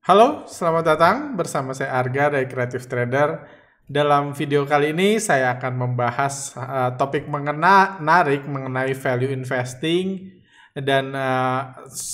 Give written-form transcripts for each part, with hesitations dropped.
Halo, selamat datang bersama saya Arga dari Creative Trader. Dalam video kali ini saya akan membahas topik menarik mengenai value investing dan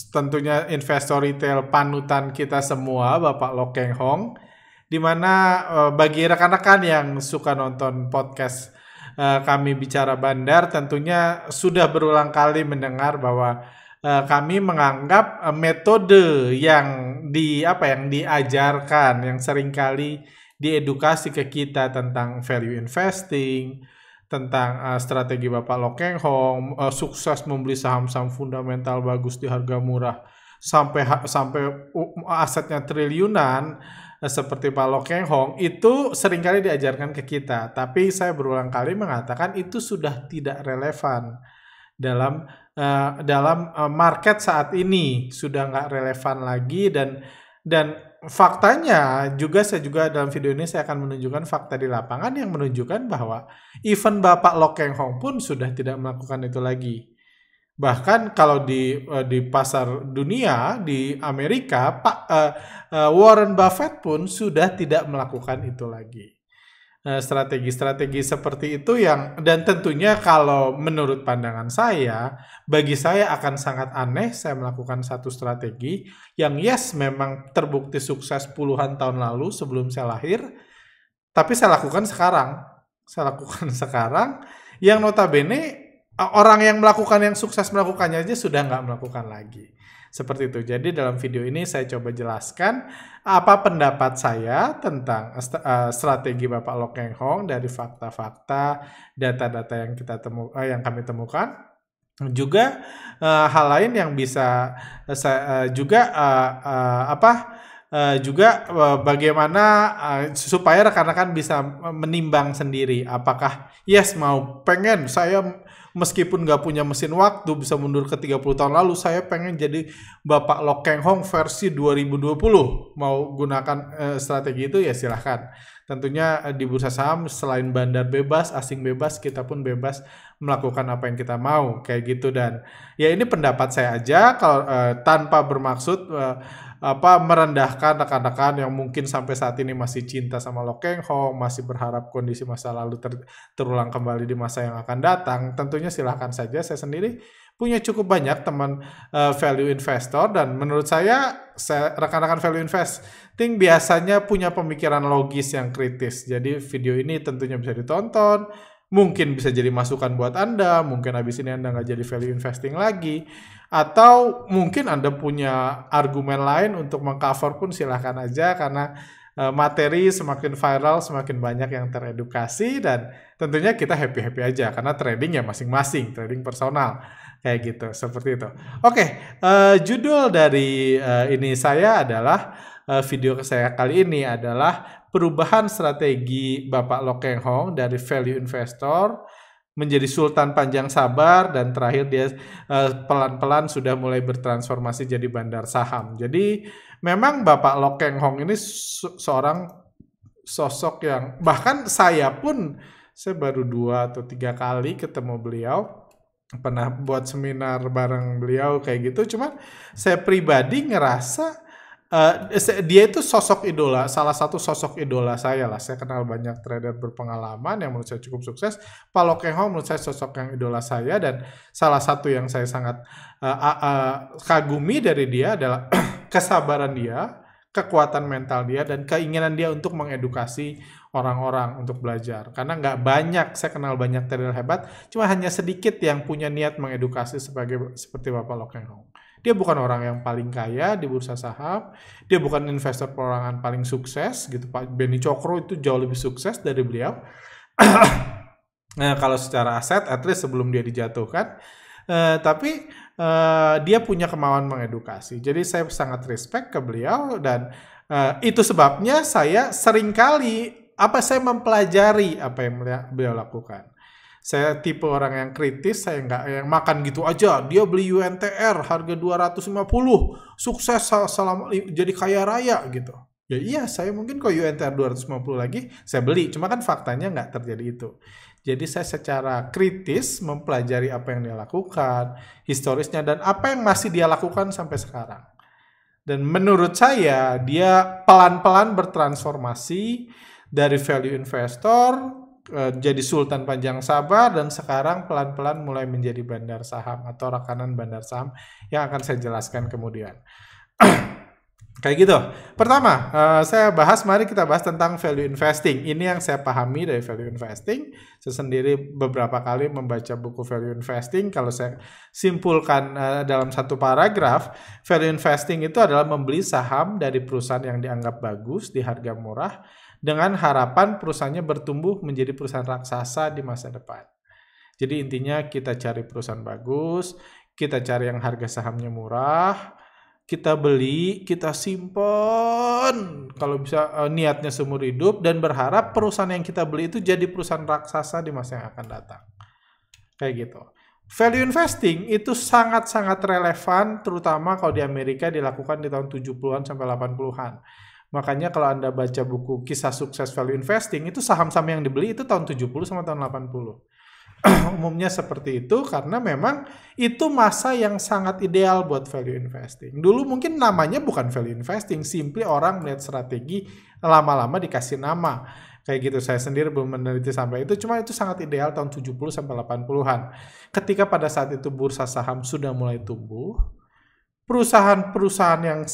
tentunya investor retail panutan kita semua, Bapak Lo Keng Hong. Di mana bagi rekan-rekan yang suka nonton podcast kami bicara bandar, tentunya sudah berulang kali mendengar bahwa kami menganggap metode yang diajarkan, yang seringkali diedukasi ke kita tentang value investing, tentang strategi Bapak Lo Keng Hong, sukses membeli saham-saham fundamental bagus di harga murah sampai asetnya triliunan, seperti Pak Lo Keng Hong, itu seringkali diajarkan ke kita. Tapi saya berulang kali mengatakan itu sudah tidak relevan dalam market saat ini, sudah nggak relevan lagi, dan faktanya juga saya dalam video ini saya akan menunjukkan fakta di lapangan yang menunjukkan bahwa even Bapak Lo Keng Hong pun sudah tidak melakukan itu lagi. Bahkan kalau di pasar dunia, di Amerika, Warren Buffett pun sudah tidak melakukan itu lagi. Strategi-strategi seperti itu dan tentunya kalau menurut pandangan saya, bagi saya akan sangat aneh saya melakukan satu strategi yang memang terbukti sukses puluhan tahun lalu sebelum saya lahir, tapi saya lakukan sekarang. Yang notabene orang yang sukses melakukannya aja sudah nggak melakukan lagi. Seperti itu. Jadi dalam video ini saya coba jelaskan apa pendapat saya tentang strategi Bapak Lo Keng Hong dari fakta-fakta, data-data yang kami temukan. Juga hal lain yang bisa saya bagaimana supaya rekan-rekan bisa menimbang sendiri apakah pengen saya meskipun nggak punya mesin waktu bisa mundur ke 30 tahun lalu, saya pengen jadi Bapak Lo Keng Hong versi 2020. Mau gunakan strategi itu ya silahkan. Tentunya di bursa saham selain bandar bebas, asing bebas, kita pun bebas melakukan apa yang kita mau, kayak gitu. Dan ya ini pendapat saya aja, kalau tanpa bermaksud merendahkan rekan-rekan yang mungkin sampai saat ini masih cinta sama Lo Keng Hong, masih berharap kondisi masa lalu terulang kembali di masa yang akan datang. Tentunya silahkan saja. Saya sendiri punya cukup banyak teman value investor, dan menurut saya rekan-rekan value investing biasanya punya pemikiran logis yang kritis. Jadi video ini tentunya bisa ditonton, mungkin bisa jadi masukan buat Anda, mungkin habis ini Anda nggak jadi value investing lagi, atau mungkin Anda punya argumen lain untuk mengcover pun silahkan aja, karena materi semakin viral, semakin banyak yang teredukasi, dan tentunya kita happy-happy aja, karena trading ya masing-masing, trading personal, kayak gitu, seperti itu. Oke, judul dari ini saya adalah, video saya kali ini adalah perubahan strategi Bapak Lo Keng Hong dari value investor menjadi sultan panjang sabar, dan terakhir dia pelan-pelan sudah mulai bertransformasi jadi bandar saham. Jadi memang Bapak Lo Keng Hong ini seorang sosok yang bahkan saya baru 2 atau 3 kali ketemu beliau, pernah buat seminar bareng beliau kayak gitu. Cuma saya pribadi ngerasa dia itu sosok idola, salah satu sosok idola saya lah. Saya kenal banyak trader berpengalaman yang menurut saya cukup sukses. Pak Lo Keng Hong menurut saya sosok yang idola saya, dan salah satu yang saya sangat kagumi dari dia adalah kesabaran dia, kekuatan mental dia, dan keinginan dia untuk mengedukasi orang-orang untuk belajar. Karena nggak banyak, saya kenal banyak trader hebat, cuma hanya sedikit yang punya niat mengedukasi seperti Bapak Lo Keng Hong. Dia bukan orang yang paling kaya di bursa saham, dia bukan investor perorangan paling sukses gitu. Pak Benny Cokro itu jauh lebih sukses dari beliau. Nah, kalau secara aset, at least sebelum dia dijatuhkan, tapi dia punya kemauan mengedukasi. Jadi saya sangat respect ke beliau, dan itu sebabnya saya seringkali saya mempelajari apa yang beliau lakukan. Saya tipe orang yang kritis, saya nggak yang makan gitu aja. Dia beli UNTR harga 250, sukses jadi kaya raya gitu. Ya iya, saya mungkin kalau UNTR 250 lagi, saya beli. Cuma kan faktanya nggak terjadi itu. Jadi saya secara kritis mempelajari apa yang dia lakukan, historisnya, dan apa yang masih dia lakukan sampai sekarang. Dan menurut saya dia pelan-pelan bertransformasi dari value investor jadi sultan panjang sabar, dan sekarang pelan-pelan mulai menjadi bandar saham atau rekanan bandar saham yang akan saya jelaskan kemudian. Kayak gitu. Pertama, mari kita bahas tentang value investing. Ini yang saya pahami dari value investing. Saya sendiri beberapa kali membaca buku value investing. Kalau saya simpulkan dalam satu paragraf, value investing itu adalah membeli saham dari perusahaan yang dianggap bagus di harga murah dengan harapan perusahaannya bertumbuh menjadi perusahaan raksasa di masa depan. Jadi intinya kita cari perusahaan bagus, kita cari yang harga sahamnya murah, kita beli, kita simpan, kalau bisa niatnya seumur hidup, dan berharap perusahaan yang kita beli itu jadi perusahaan raksasa di masa yang akan datang. Kayak gitu. Value investing itu sangat-sangat relevan, terutama kalau di Amerika dilakukan di tahun 70-an sampai 80-an. Makanya kalau Anda baca buku Kisah Sukses Value Investing, itu saham-saham yang dibeli itu tahun 70 sama tahun 80. Umumnya seperti itu karena memang itu masa yang sangat ideal buat value investing. Dulu mungkin namanya bukan value investing, simply orang melihat strategi, lama-lama dikasih nama. Kayak gitu, saya sendiri belum meneliti sampai itu, cuma itu sangat ideal tahun 70 sampai 80-an. Ketika pada saat itu bursa saham sudah mulai tumbuh, perusahaan-perusahaan yang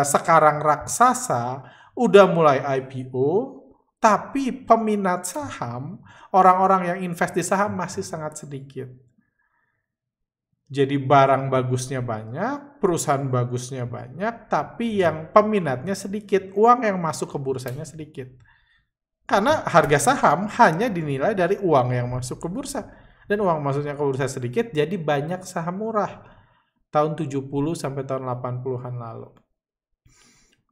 sekarang raksasa udah mulai IPO, tapi peminat saham, orang-orang yang invest di saham masih sangat sedikit. Jadi barang bagusnya banyak, perusahaan bagusnya banyak, tapi yang peminatnya sedikit, uang yang masuk ke bursanya sedikit. Karena harga saham hanya dinilai dari uang yang masuk ke bursa. Dan uang masuknya ke bursa sedikit, jadi banyak saham murah. Tahun 70 sampai tahun 80-an lalu.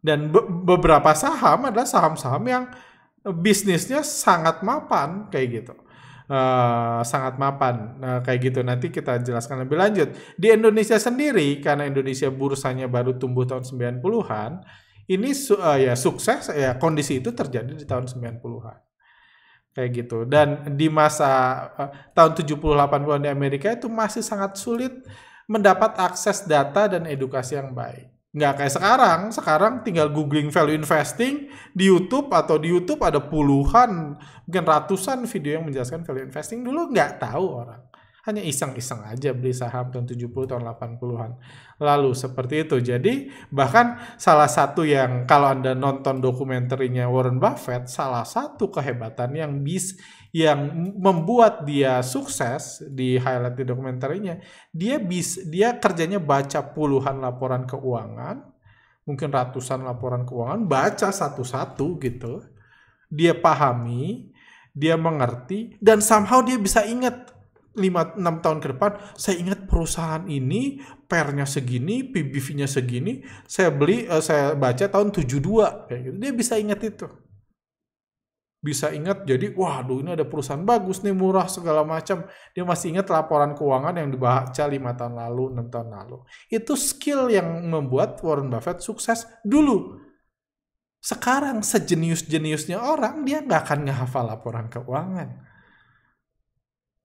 Dan beberapa saham adalah saham-saham yang bisnisnya sangat mapan, kayak gitu. Sangat mapan, kayak gitu. Nanti kita jelaskan lebih lanjut. Di Indonesia sendiri, karena Indonesia bursanya baru tumbuh tahun 90-an, ini sukses, kondisi itu terjadi di tahun 90-an. Kayak gitu. Dan di masa tahun 70-80-an di Amerika itu masih sangat sulit mendapat akses data dan edukasi yang baik. Nggak kayak sekarang tinggal googling value investing di YouTube, atau di YouTube ada puluhan, mungkin ratusan video yang menjelaskan value investing. Dulu nggak tahu orang. Hanya iseng-iseng aja beli saham tahun 70, tahun 80-an. Lalu seperti itu. Jadi bahkan salah satu yang kalau Anda nonton dokumenterinya Warren Buffett, salah satu kehebatan yang membuat dia sukses di highlight di dokumenterinya, dia kerjanya baca puluhan laporan keuangan, mungkin ratusan laporan keuangan, baca satu-satu gitu. Dia pahami, dia mengerti, dan somehow dia bisa ingat 5-6 tahun ke depan, saya ingat perusahaan ini PER-nya segini, PBV-nya segini, saya baca tahun 72 kayak gitu. Dia bisa ingat itu. Bisa ingat, jadi waduh ini ada perusahaan bagus nih, murah segala macam. Dia masih ingat laporan keuangan yang dibaca 5 tahun lalu, 6 tahun lalu. Itu skill yang membuat Warren Buffett sukses dulu. Sekarang sejenius-jeniusnya orang, dia nggak akan ngehafal laporan keuangan.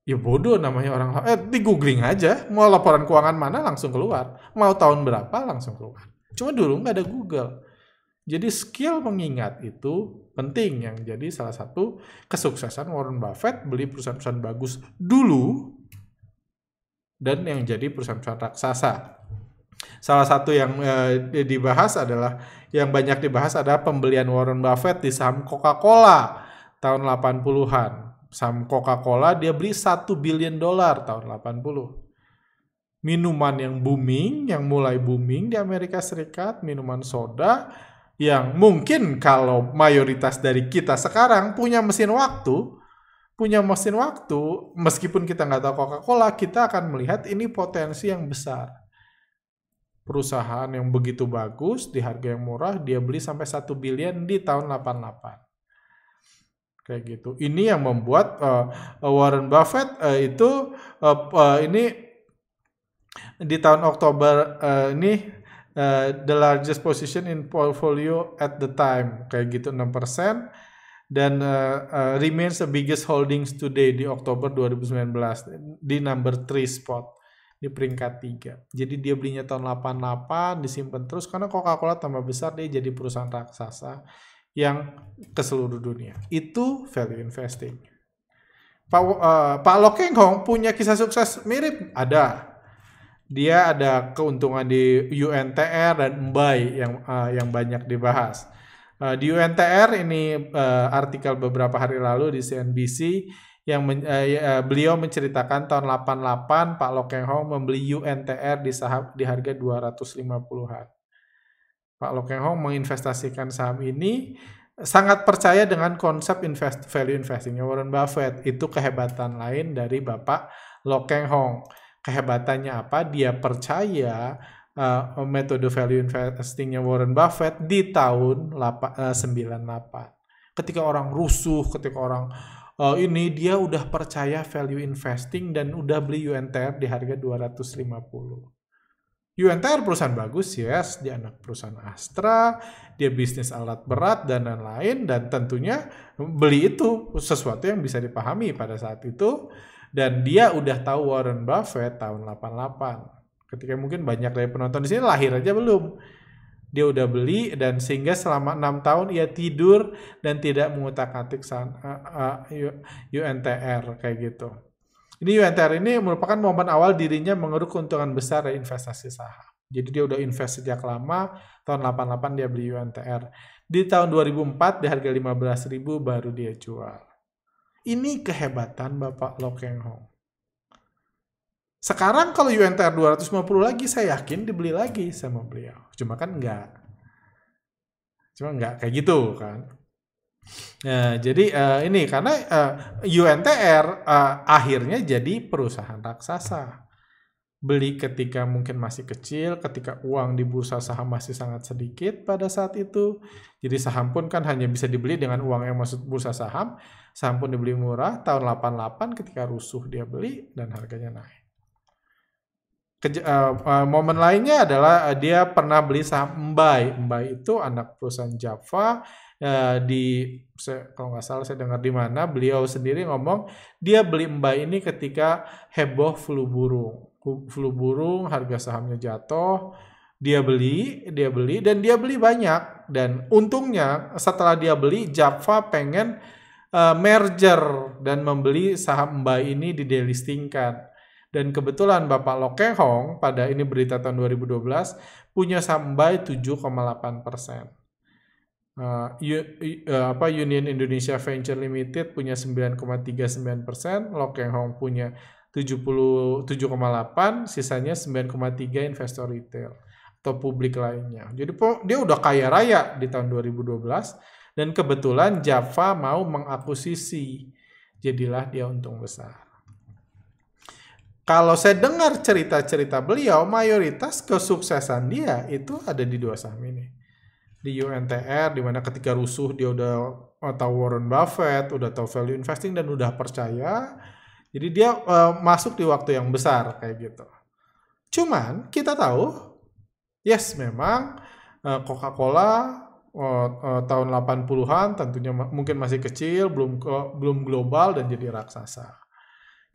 Ya bodoh namanya orang, di googling aja, mau laporan keuangan mana langsung keluar, mau tahun berapa langsung keluar. Cuma dulu nggak ada Google. Jadi skill mengingat itu penting, yang jadi salah satu kesuksesan Warren Buffett beli perusahaan-perusahaan bagus dulu dan yang jadi perusahaan-perusahaan raksasa. Salah satu yang yang banyak dibahas adalah pembelian Warren Buffett di saham Coca-Cola tahun 80-an. Saham Coca-Cola dia beli $1 billion tahun 80. Minuman yang booming, yang mulai booming di Amerika Serikat, minuman soda yang mungkin kalau mayoritas dari kita sekarang punya mesin waktu, meskipun kita nggak tahu Coca-Cola, kita akan melihat ini potensi yang besar. Perusahaan yang begitu bagus, di harga yang murah, dia beli sampai $1 billion di tahun 88. Kayak gitu. Ini yang membuat Warren Buffett ini di tahun Oktober the largest position in portfolio at the time, kayak gitu 6%, dan remains the biggest holdings today di Oktober 2019 di number 3 spot. di peringkat 3. Jadi dia belinya tahun 88, disimpan terus karena Coca-Cola tambah besar, dia jadi perusahaan raksasa yang ke seluruh dunia. Itu value investing. Pak Lo Keng Hong punya kisah sukses mirip? Ada. Dia ada keuntungan di UNTR dan MBAI yang banyak dibahas. Di UNTR ini artikel beberapa hari lalu di CNBC yang beliau menceritakan tahun 88 Pak Lo Keng Hong membeli UNTR di harga 250-an. Pak Lo Keng Hong menginvestasikan saham ini, sangat percaya dengan konsep value investingnya Warren Buffett. Itu kehebatan lain dari Bapak Lo Keng Hong. Kehebatannya apa? Dia percaya metode value investingnya Warren Buffett di tahun 98. Ketika orang rusuh, ketika orang ini dia udah percaya value investing dan udah beli UNTR di harga 250. UNTR perusahaan bagus, yes, dia anak perusahaan Astra, dia bisnis alat berat dan lain-lain, dan tentunya beli itu sesuatu yang bisa dipahami pada saat itu, dan dia udah tahu Warren Buffett tahun 88. Ketika mungkin banyak dari penonton di sini lahir aja belum. Dia udah beli dan sehingga selama 6 tahun ia tidur dan tidak mengutak-atik UNTR kayak gitu. Ini UNTR ini merupakan momen awal dirinya mengeruk keuntungan besar dari investasi saham. Jadi dia udah invest sejak lama, tahun 88 dia beli UNTR. Di tahun 2004 di harga 15.000 baru dia jual. Ini kehebatan Bapak Lo Keng Hong. Sekarang kalau UNTR 250 lagi, saya yakin dibeli lagi sama beliau. Cuma kan enggak. Kayak gitu kan. Nah, jadi ini karena UNTR akhirnya jadi perusahaan raksasa. Beli ketika mungkin masih kecil, ketika uang di bursa saham masih sangat sedikit pada saat itu. Jadi saham pun kan hanya bisa dibeli dengan uang yang masuk bursa saham. Saham pun dibeli murah, tahun 88 ketika rusuh dia beli dan harganya naik. Momen lainnya adalah dia pernah beli saham MBAI. MBAI itu anak perusahaan Java. Kalau nggak salah saya dengar di mana beliau sendiri ngomong dia beli MBAI ini ketika heboh flu burung, harga sahamnya jatuh, dia beli dan dia beli banyak, dan untungnya setelah dia beli Java pengen merger dan membeli saham MBAI ini didelistingkan. Dan kebetulan Bapak Lo Keng Hong pada ini berita tahun 2012 punya saham MBAI 7,8%. Union Indonesia Venture Limited punya 9,39%, Lo Keng Hong punya 77,8%, sisanya 9,3% investor retail atau publik lainnya. Jadi dia udah kaya raya di tahun 2012 dan kebetulan Java mau mengakuisisi, jadilah dia untung besar. Kalau saya dengar cerita-cerita beliau, mayoritas kesuksesan dia itu ada di dua saham ini. Di UNTR, di mana ketika rusuh dia udah tahu Warren Buffett, udah tahu value investing dan udah percaya. Jadi dia masuk di waktu yang besar kayak gitu. Cuman kita tahu, yes memang Coca-Cola tahun 80-an tentunya mungkin masih kecil, belum global dan jadi raksasa.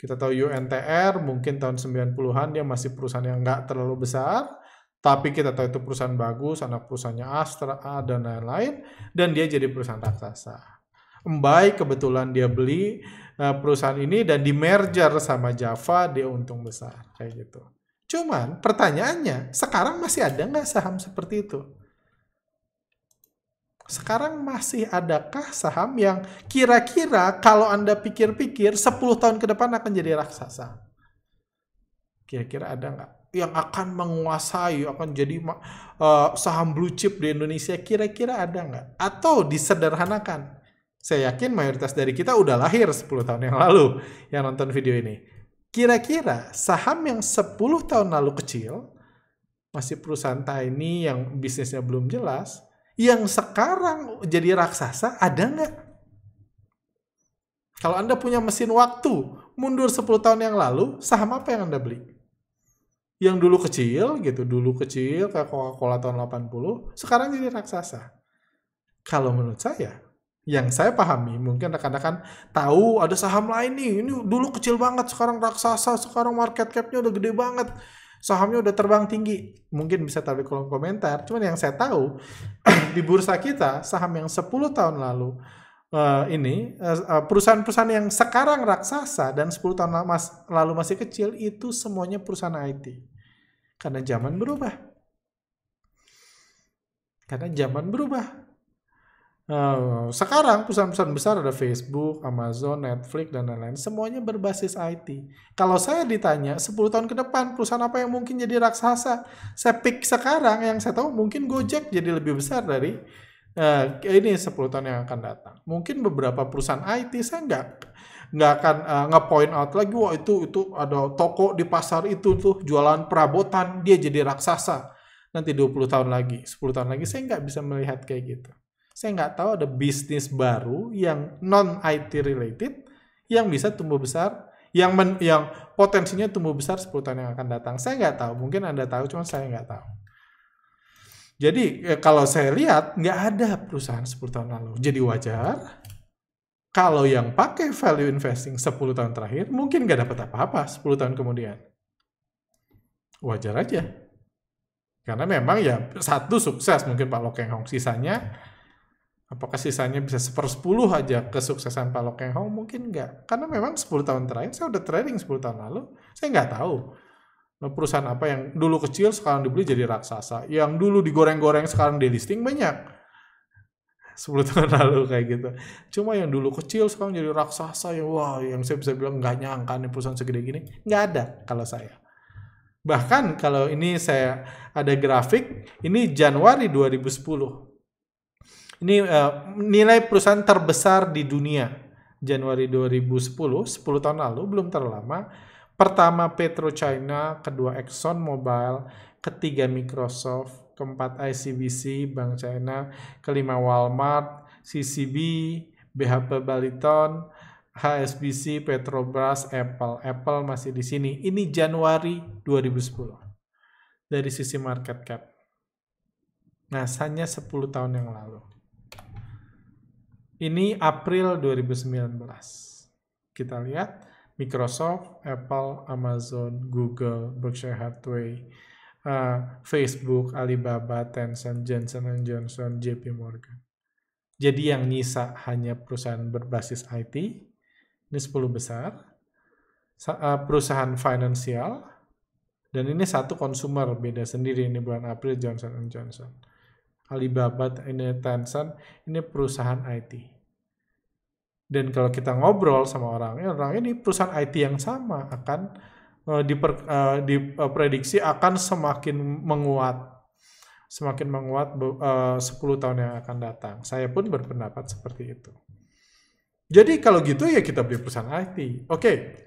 Kita tahu UNTR mungkin tahun 90-an dia masih perusahaan yang nggak terlalu besar, tapi kita tahu itu perusahaan bagus, anak perusahaannya Astra dan lain-lain, dan dia jadi perusahaan raksasa. MBAI kebetulan dia beli perusahaan ini dan di merger sama Java, dia untung besar kayak gitu. Cuman pertanyaannya, sekarang masih ada nggak saham seperti itu? Sekarang masih adakah saham yang kira-kira kalau Anda pikir-pikir 10 tahun ke depan akan jadi raksasa? Kira-kira ada nggak? Yang akan menguasai, akan jadi saham blue chip di Indonesia, kira-kira ada nggak? Atau disederhanakan? Saya yakin mayoritas dari kita udah lahir 10 tahun yang lalu yang nonton video ini. Kira-kira saham yang 10 tahun lalu kecil, masih perusahaan tiny yang bisnisnya belum jelas, yang sekarang jadi raksasa ada nggak? Kalau Anda punya mesin waktu, mundur 10 tahun yang lalu, saham apa yang Anda beli? Yang dulu kecil kayak Coca-Cola tahun 80, sekarang jadi raksasa. Kalau menurut saya, Yang saya pahami, mungkin rekan-rekan tahu ada saham lain nih, ini dulu kecil banget, sekarang raksasa, sekarang market cap-nya udah gede banget, sahamnya udah terbang tinggi. Mungkin bisa taruh di kolom komentar. Cuman yang saya tahu, di bursa kita, saham yang 10 tahun lalu, perusahaan-perusahaan yang sekarang raksasa dan 10 tahun lalu masih kecil, itu semuanya perusahaan IT. Karena zaman berubah. Sekarang perusahaan-perusahaan besar ada Facebook, Amazon, Netflix, dan lain-lain. Semuanya berbasis IT. Kalau saya ditanya 10 tahun ke depan perusahaan apa yang mungkin jadi raksasa, saya pick sekarang yang saya tahu mungkin Gojek jadi lebih besar dari ini 10 tahun yang akan datang. Mungkin beberapa perusahaan IT saya nggak akan nge-point out lagi, wah itu ada toko di pasar itu tuh jualan perabotan, dia jadi raksasa. Nanti 20 tahun lagi, 10 tahun lagi saya nggak bisa melihat kayak gitu. Saya nggak tahu ada bisnis baru yang non-IT related yang bisa tumbuh besar, yang potensinya tumbuh besar 10 tahun yang akan datang. Saya nggak tahu, mungkin Anda tahu, cuma saya nggak tahu. Jadi kalau saya lihat, nggak ada perusahaan 10 tahun lalu. Jadi wajar, kalau yang pakai value investing 10 tahun terakhir, mungkin nggak dapat apa-apa 10 tahun kemudian. Wajar aja. Karena memang ya satu sukses, mungkin Pak Lo Keng Hong, sisanya apakah sisanya bisa 1/10 aja kesuksesan Pak Lo Keng Hong? Mungkin enggak. Karena memang 10 tahun terakhir, saya udah trading 10 tahun lalu, saya nggak tahu perusahaan apa yang dulu kecil sekarang dibeli jadi raksasa. Yang dulu digoreng-goreng sekarang delisting banyak. 10 tahun lalu kayak gitu. Cuma yang dulu kecil sekarang jadi raksasa, yang saya bisa bilang nggak nyangka nih perusahaan segede gini. Nggak ada kalau saya. Bahkan kalau ini saya ada grafik, ini Januari 2010. Ini nilai perusahaan terbesar di dunia. Januari 2010, 10 tahun lalu, belum terlalu lama. Pertama PetroChina, kedua ExxonMobil, ketiga Microsoft, keempat ICBC, Bank China, kelima Walmart, CCB, BHP Billiton, HSBC, Petrobras, Apple. Apple masih di sini. Ini Januari 2010. Dari sisi market cap. Nah, hanya 10 tahun yang lalu. Ini April 2019. Kita lihat Microsoft, Apple, Amazon, Google, Berkshire Hathaway, Facebook, Alibaba, Tencent, Johnson & Johnson, JP Morgan. Jadi yang nyisa hanya perusahaan berbasis IT, ini 10 besar, perusahaan finansial, dan ini satu consumer, beda sendiri ini bulan April Johnson & Johnson. Alibaba, ini Tencent, ini perusahaan IT. Dan kalau kita ngobrol sama orang ini perusahaan IT yang sama akan diprediksi akan semakin menguat 10 tahun yang akan datang. Saya pun berpendapat seperti itu. Jadi kalau gitu ya kita beli perusahaan IT. Oke.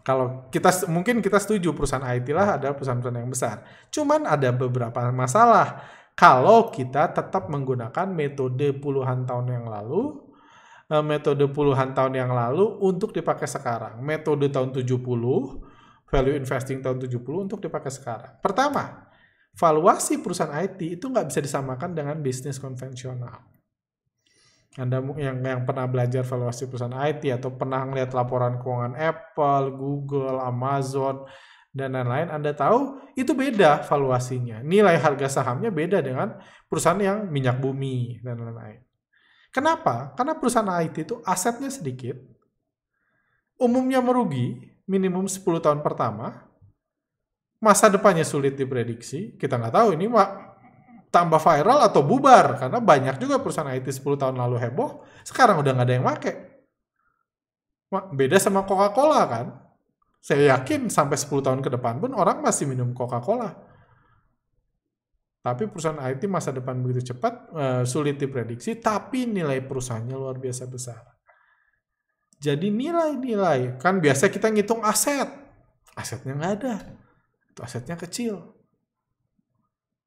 Kalau mungkin kita setuju perusahaan IT lah ada perusahaan-perusahaan yang besar. Cuman ada beberapa masalah. Kalau kita tetap menggunakan metode puluhan tahun yang lalu untuk dipakai sekarang. Metode tahun 70, value investing tahun 70 untuk dipakai sekarang. Pertama, valuasi perusahaan IT itu nggak bisa disamakan dengan bisnis konvensional. Anda yang pernah belajar valuasi perusahaan IT atau pernah melihat laporan keuangan Apple, Google, Amazon, dan lain-lain, Anda tahu itu beda valuasinya. Nilai harga sahamnya beda dengan perusahaan yang minyak bumi dan lain-lain. Kenapa? Karena perusahaan IT itu asetnya sedikit, umumnya merugi, minimum 10 tahun pertama, masa depannya sulit diprediksi, kita nggak tahu ini tambah viral atau bubar, karena banyak juga perusahaan IT 10 tahun lalu heboh, sekarang udah nggak ada yang pakai. Beda sama Coca-Cola kan? Saya yakin sampai 10 tahun ke depan pun orang masih minum Coca-Cola. Tapi perusahaan IT masa depan begitu cepat, sulit diprediksi, tapi nilai perusahaannya luar biasa besar. Jadi nilai-nilai, kan biasa kita ngitung aset. Asetnya nggak ada. Itu asetnya kecil.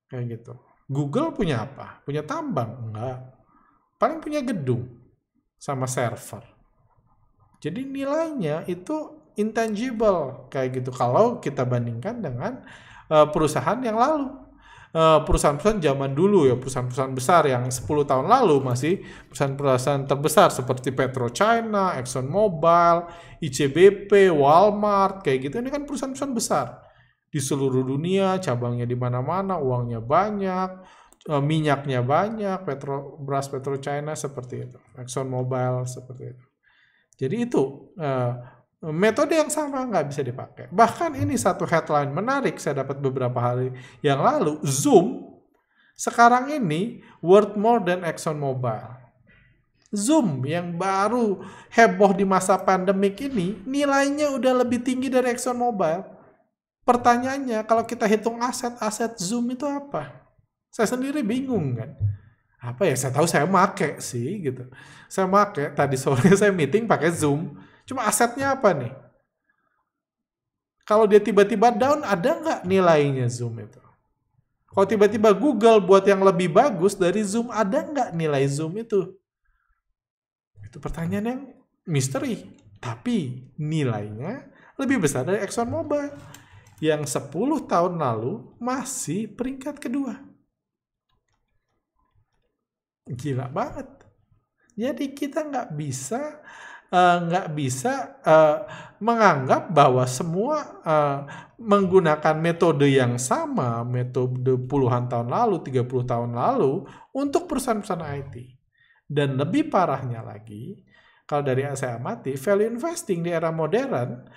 Kayak gitu. Google punya apa? Punya tambang? Enggak. Paling punya gedung sama server. Jadi nilainya itu intangible kayak gitu kalau kita bandingkan dengan perusahaan yang lalu. perusahaan-perusahaan zaman dulu ya, perusahaan-perusahaan besar yang 10 tahun lalu masih perusahaan-perusahaan terbesar seperti PetroChina, ExxonMobil, ICBP, Walmart, kayak gitu. Ini kan perusahaan-perusahaan besar di seluruh dunia, cabangnya di mana-mana, uangnya banyak, minyaknya banyak, beras PetroChina seperti itu, ExxonMobil seperti itu. Jadi itu metode yang sama nggak bisa dipakai. Bahkan ini satu headline menarik saya dapat beberapa hari yang lalu, Zoom sekarang ini worth more than ExxonMobil. Zoom yang baru heboh di masa pandemik ini nilainya udah lebih tinggi dari ExxonMobil. Pertanyaannya, kalau kita hitung aset Zoom itu apa? Saya sendiri bingung kan. Apa ya, saya tahu saya make sih gitu. Saya make, tadi sore saya meeting pakai Zoom. Cuma asetnya apa nih? Kalau dia tiba-tiba down, ada nggak nilainya Zoom itu? Kalau tiba-tiba Google buat yang lebih bagus dari Zoom, ada nggak nilai Zoom itu? Itu pertanyaan yang misteri. Tapi nilainya lebih besar dari ExxonMobil yang 10 tahun lalu masih peringkat kedua. Gila banget. Jadi kita nggak bisa menganggap bahwa semua menggunakan metode yang sama, metode puluhan tahun lalu, 30 tahun lalu untuk perusahaan-perusahaan IT. Dan lebih parahnya lagi, kalau dari yang saya amati, value investing di era modern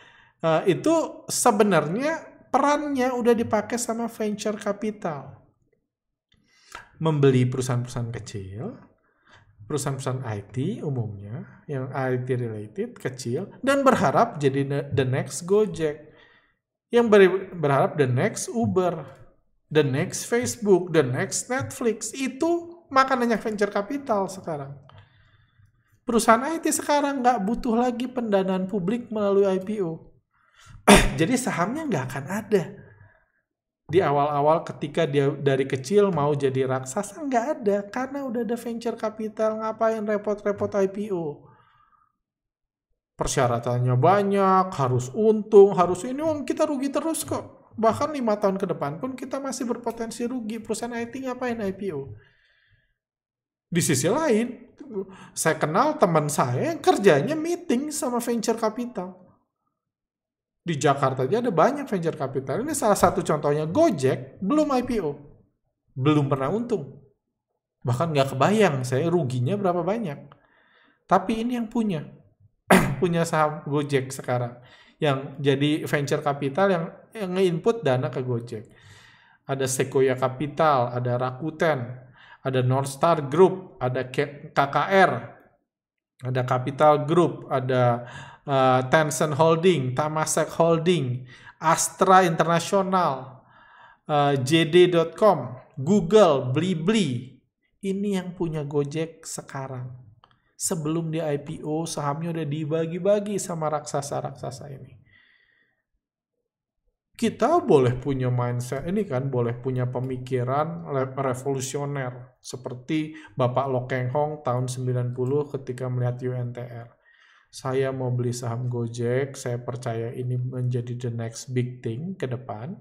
itu sebenarnya perannya udah dipakai sama venture capital. Membeli perusahaan-perusahaan kecil, perusahaan-perusahaan IT umumnya, yang IT related, kecil, dan berharap jadi the next Gojek. Yang berharap the next Uber, the next Facebook, the next Netflix. Itu makanannya venture capital sekarang. Perusahaan IT sekarang nggak butuh lagi pendanaan publik melalui IPO. Jadi sahamnya nggak akan ada. Di awal-awal ketika dia dari kecil mau jadi raksasa, nggak ada. Karena udah ada venture capital, ngapain repot-repot IPO. Persyaratannya banyak, harus untung, harus ini, kita rugi terus kok. Bahkan 5 tahun ke depan pun kita masih berpotensi rugi. Perusahaan IT ngapain IPO? Di sisi lain, saya kenal teman saya yang kerjanya meeting sama venture capital. Di Jakarta aja ada banyak venture capital. Ini salah satu contohnya. Gojek belum IPO. Belum pernah untung. Bahkan nggak kebayang saya ruginya berapa banyak. Tapi ini yang punya. Punya saham Gojek sekarang. Yang jadi venture capital yang nge-input dana ke Gojek. Ada Sequoia Capital, ada Rakuten, ada Northstar Group, ada KKR, ada Capital Group, ada Tencent Holding, Temasek Holding, Astra International, JD.com, Google, Blibli. Ini yang punya Gojek sekarang. Sebelum di IPO, sahamnya udah dibagi-bagi sama raksasa-raksasa ini. Kita boleh punya mindset, ini kan boleh punya pemikiran revolusioner. Seperti Bapak Lo Keng Hong tahun 90 ketika melihat UNTR. Saya mau beli saham Gojek, saya percaya ini menjadi the next big thing ke depan.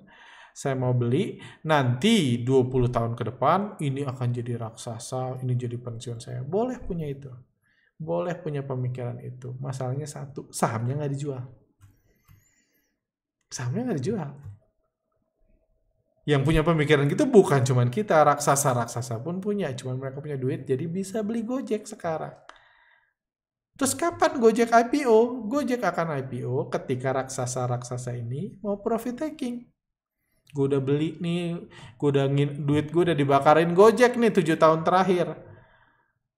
Saya mau beli, nanti 20 tahun ke depan, ini akan jadi raksasa, ini jadi pensiun saya. Boleh punya itu. Boleh punya pemikiran itu. Masalahnya satu, sahamnya nggak dijual. Sahamnya nggak dijual. Yang punya pemikiran gitu bukan cuma kita, raksasa-raksasa pun punya. Cuma mereka punya duit, jadi bisa beli Gojek sekarang. Terus kapan Gojek IPO? Gojek akan IPO ketika raksasa-raksasa ini mau profit taking. Gue udah beli nih, duit gue udah dibakarin Gojek nih 7 tahun terakhir.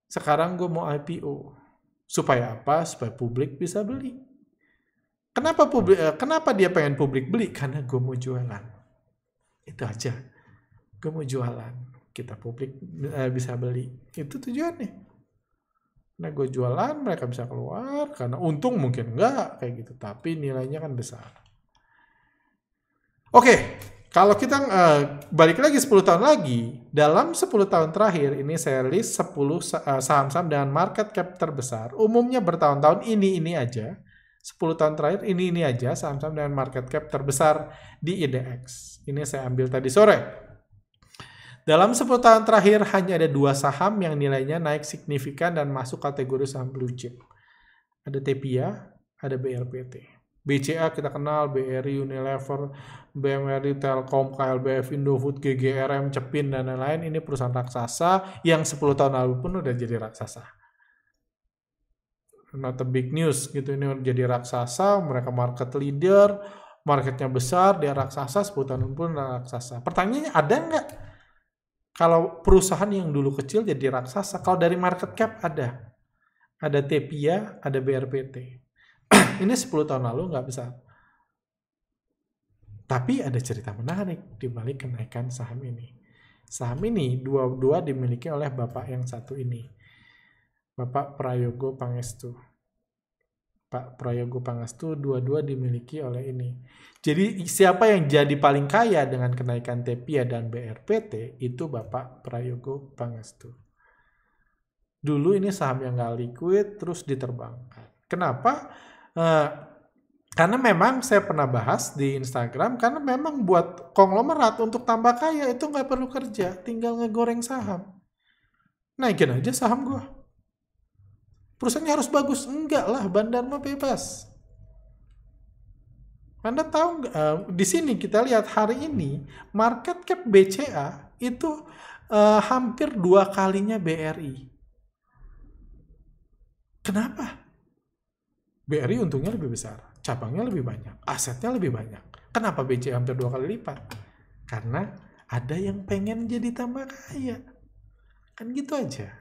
Sekarang gue mau IPO. Supaya apa? Supaya publik bisa beli. Kenapa dia pengen publik beli? Karena gue mau jualan. Itu aja. Gue mau jualan. Kita publik bisa beli. Itu tujuannya. Nah, gue jualan, mereka bisa keluar, karena untung mungkin enggak, kayak gitu. Tapi nilainya kan besar. Oke, kalau kita balik lagi 10 tahun lagi, dalam 10 tahun terakhir, ini saya list 10 saham-saham dengan market cap terbesar. Umumnya bertahun-tahun ini aja. 10 tahun terakhir, ini aja saham-saham dengan market cap terbesar di IDX. Ini saya ambil tadi sore. Dalam 10 tahun terakhir hanya ada 2 saham yang nilainya naik signifikan dan masuk kategori saham blue chip. Ada Tepia, ada BRPT. BCA kita kenal, BRI, Unilever, BMRI, Telkom, KLBF, Indofood, GGRM, Cepin, dan lain-lain. Ini perusahaan raksasa yang 10 tahun lalu pun udah jadi raksasa. Not a big news gitu, ini jadi raksasa, mereka market leader, marketnya besar, dia raksasa, 10 tahun pun raksasa. Pertanyaannya ada nggak? Kalau perusahaan yang dulu kecil jadi raksasa, kalau dari market cap ada. Ada Tepia, ada BRPT. Ini 10 tahun lalu nggak besar. Tapi ada cerita menarik di balik kenaikan saham ini. Saham ini dua-dua dimiliki oleh bapak yang satu ini. Bapak Prayogo Pangestu. Pak Prayogo Pangestu dua-dua dimiliki oleh ini. Jadi siapa yang jadi paling kaya dengan kenaikan Tepia dan BRPT itu Bapak Prayogo Pangestu. Dulu ini saham yang nggak liquid terus diterbangkan. Kenapa? Karena memang saya pernah bahas di Instagram, karena memang buat konglomerat untuk tambah kaya itu nggak perlu kerja, tinggal ngegoreng saham. Naikin aja saham gua. Perusahaannya harus bagus. Enggak lah, bandar mah bebas. Anda tahu nggak? Di sini kita lihat hari ini market cap BCA itu hampir 2 kalinya BRI. Kenapa? BRI untungnya lebih besar, cabangnya lebih banyak, asetnya lebih banyak. Kenapa BCA hampir 2 kali lipat? Karena ada yang pengen jadi tambah kaya. Kan gitu aja.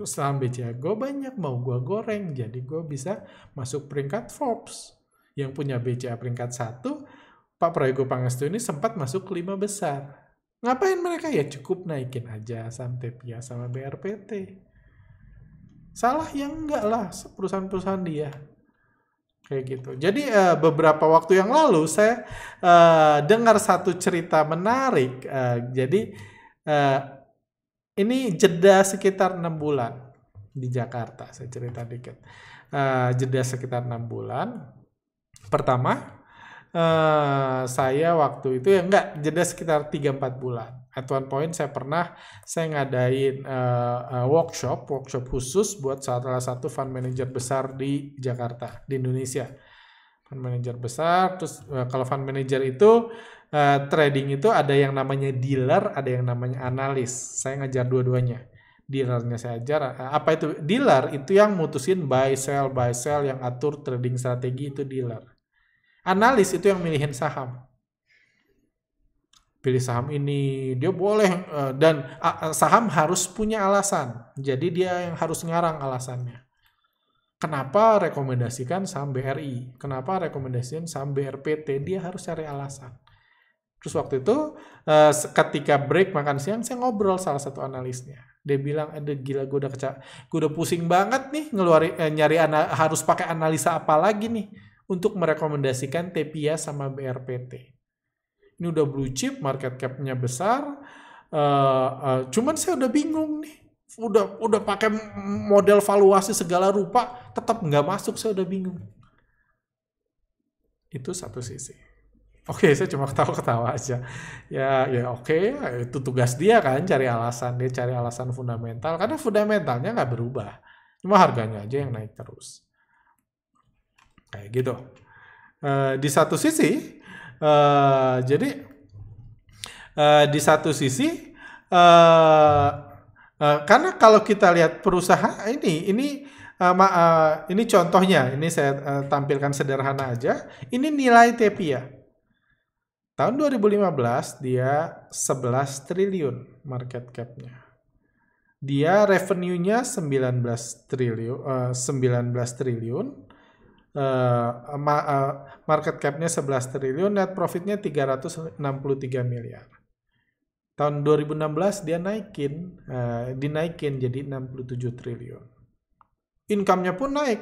Saham BCA gue banyak, mau gue goreng, jadi gue bisa masuk peringkat Forbes. Yang punya BCA peringkat 1, Pak Prayogo Pangestu ini sempat masuk 5 besar. Ngapain mereka? Ya cukup naikin aja saham Tepia sama BRPT. Salah yang enggak lah, perusahaan-perusahaan dia. Kayak gitu. Jadi beberapa waktu yang lalu saya dengar satu cerita menarik. Jadi ini jeda sekitar 6 bulan di Jakarta. Saya cerita dikit. Jeda sekitar 6 bulan. Pertama, saya waktu itu jeda sekitar 3-4 bulan. At one point saya ngadain workshop khusus buat salah satu fund manager besar di Jakarta, di Indonesia. Fund manager besar, terus kalau fund manager itu trading itu ada yang namanya dealer, ada yang namanya analis. Saya ngajar dua-duanya. Dealernya saya ajar. Apa itu? Dealer itu yang mutusin buy sell, yang atur trading strategi itu dealer. Analis itu yang milihin saham. Pilih saham ini, dia boleh, dan saham harus punya alasan. Jadi dia yang harus ngarang alasannya. Kenapa rekomendasikan saham BRI? Kenapa rekomendasikan saham BRPT? Dia harus cari alasan. Terus waktu itu ketika break makan siang, saya ngobrol salah satu analisnya. Dia bilang, aduh gila, gue udah pusing banget nih harus pakai analisa apa lagi nih untuk merekomendasikan Tepia sama BRPT. Ini udah blue chip, market cap-nya besar, cuman saya udah bingung nih. Udah pakai model valuasi segala rupa, tetap nggak masuk, saya udah bingung. Itu satu sisi. Oke, saya cuma ketawa-ketawa aja. Ya oke, itu tugas dia kan, cari alasan. Dia cari alasan fundamental, karena fundamentalnya nggak berubah. Cuma harganya aja yang naik terus. Kayak gitu. Di satu sisi, di satu sisi, karena kalau kita lihat perusahaan ini contohnya, ini saya tampilkan sederhana aja. Ini nilai Tepia. Tahun 2015 dia 11 triliun market cap-nya. Dia revenue-nya 19 triliun. Market cap-nya 11 triliun, net profit-nya 363 miliar. Tahun 2016 dia dinaikin jadi 67 triliun. Income-nya pun naik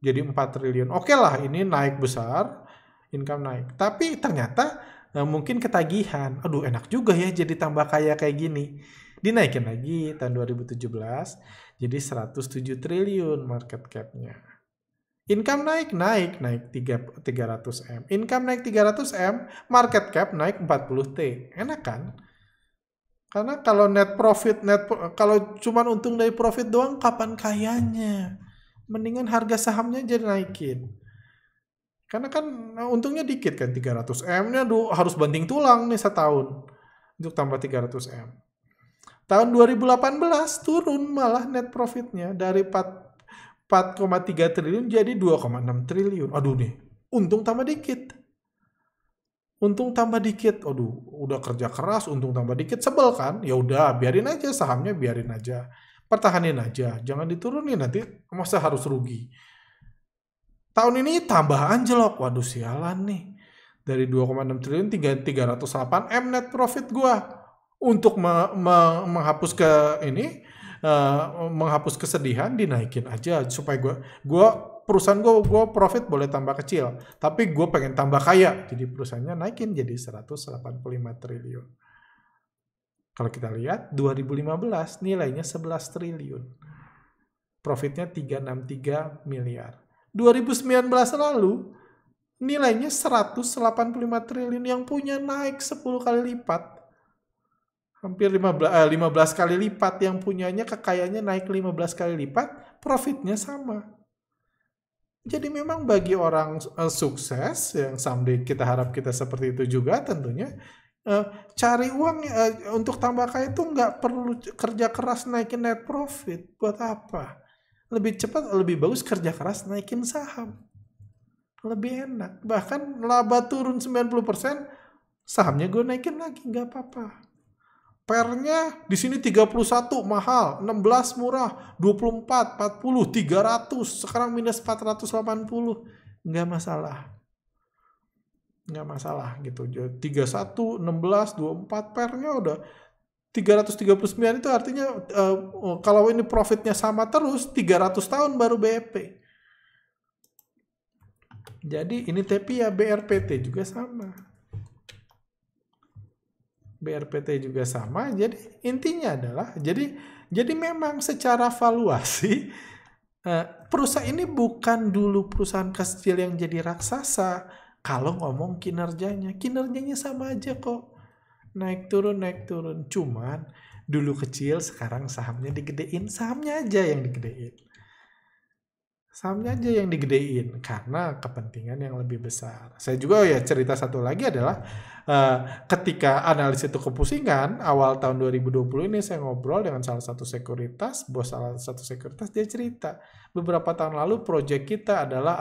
jadi 4 triliun. Oke lah, ini naik besar, income naik. Tapi ternyata mungkin ketagihan. Aduh, enak juga ya jadi tambah kaya kayak gini. Dinaikin lagi tahun 2017 jadi 107 triliun market cap-nya. Income naik 300M. Income naik 300M, market cap naik 40T. Enak kan? Karena kalau kalau cuman untung dari profit doang, kapan kayanya? Mendingan harga sahamnya jadi naikin. Karena kan untungnya dikit kan, 300 M-nya harus banting tulang nih setahun untuk tambah 300 M. Tahun 2018 turun malah net profitnya dari 4,3 triliun jadi 2,6 triliun. Aduh nih, untung tambah dikit. Untung tambah dikit. Aduh, udah kerja keras, untung tambah dikit, sebel kan? Ya udah, biarin aja sahamnya, biarin aja. Pertahanin aja, jangan diturunin, nanti masa harus rugi. Tahun ini tambah anjlok. Waduh, sialan nih. Dari 2,6 triliun 308 M net profit gua. Untuk menghapus menghapus kesedihan, dinaikin aja supaya perusahaan gue profit boleh tambah kecil, tapi gue pengen tambah kaya, jadi perusahaannya naikin jadi 185 triliun. Kalau kita lihat 2015 nilainya 11 triliun, profitnya 363 miliar. 2019 lalu nilainya 185 triliun, yang punya naik 10 kali lipat. Hampir 15 kali lipat, yang punyanya kekayaannya naik 15 kali lipat, profitnya sama. Jadi memang bagi orang sukses, yang someday kita harap kita seperti itu juga tentunya, cari uang untuk tambah kaya itu nggak perlu kerja keras naikin net profit. Buat apa? Lebih cepat, lebih bagus kerja keras naikin saham. Lebih enak. Bahkan laba turun 90%, sahamnya gue naikin lagi, nggak apa-apa. Pernya di sini 31 mahal, 16 murah, 24, 40, 300, sekarang minus 480. Nggak masalah. Nggak masalah gitu. 31, 16, 24, pernya udah 339, itu artinya kalau ini profitnya sama terus, 300 tahun baru BEP. Jadi ini TEPIA, BRPT juga sama. BRPT juga sama. Jadi intinya adalah jadi memang secara valuasi perusahaan ini bukan dulu perusahaan kecil yang jadi raksasa. Kalau ngomong kinerjanya sama aja kok, naik turun. Cuman dulu kecil, sekarang sahamnya digedein, sahamnya aja yang digedein karena kepentingan yang lebih besar. Saya juga cerita satu lagi adalah ketika analis itu kepusingan, awal tahun 2020 ini saya ngobrol dengan salah satu sekuritas, bos salah satu sekuritas, dia cerita beberapa tahun lalu proyek kita adalah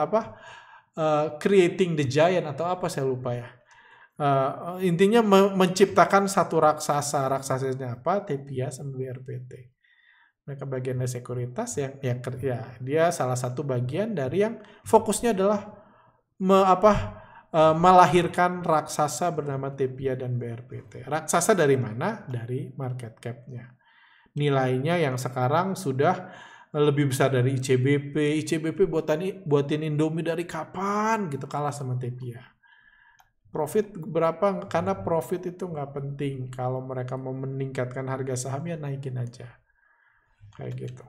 creating the giant atau apa saya lupa ya. Intinya menciptakan satu raksasanya apa, TEPIA sama BRPT. Mereka bagian dari sekuritas yang dia salah satu bagian dari yang fokusnya adalah melahirkan raksasa bernama TEPIA dan BRPT. Raksasa dari mana? Dari market cap-nya. Nilainya yang sekarang sudah lebih besar dari ICBP. ICBP buatin Indomie dari kapan gitu, kalah sama TEPIA. Profit berapa? Karena profit itu nggak penting. Kalau mereka mau meningkatkan harga sahamnya, naikin aja. Kayak gitu.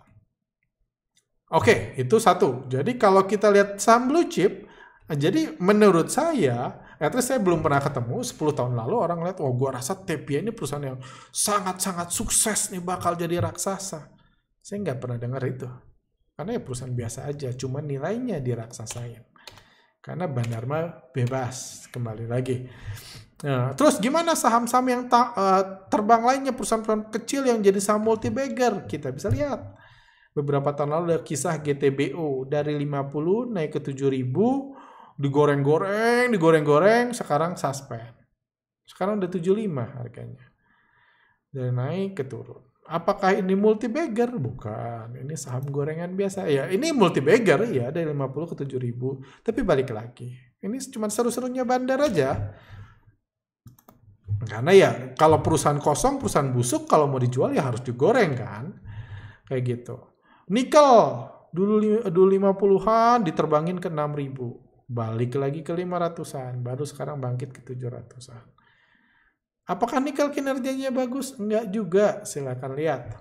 Oke, itu satu. Jadi kalau kita lihat saham blue chip, jadi menurut saya, saya belum pernah ketemu 10 tahun lalu orang lihat, gue rasa TEPIA ini perusahaan yang sangat-sangat sukses nih, bakal jadi raksasa. Saya nggak pernah dengar itu. Karena ya perusahaan biasa aja, cuma nilainya diraksasain. Karena Bandar mah bebas, kembali lagi. Nah, terus gimana saham-saham yang terbang lainnya, perusahaan-perusahaan kecil yang jadi saham multi-bagger? Kita bisa lihat. Beberapa tahun lalu ada kisah GTBO, dari 50 naik ke 7.000, digoreng-goreng, sekarang suspend. Sekarang udah 75 harganya. Dari naik ke turun. Apakah ini multi-bagger? Bukan, ini saham gorengan biasa. Ya, ini multi-bagger ya, dari 50 ke 7.000. Tapi balik lagi, ini cuma seru-serunya Bandar aja. Karena ya kalau perusahaan kosong, perusahaan busuk, kalau mau dijual ya harus digoreng kan. Kayak gitu. Nikel dulu 50-an diterbangin ke 6.000. Balik lagi ke 500-an. Baru sekarang bangkit ke 700-an. Apakah nikel kinerjanya bagus? Enggak juga. Silakan lihat.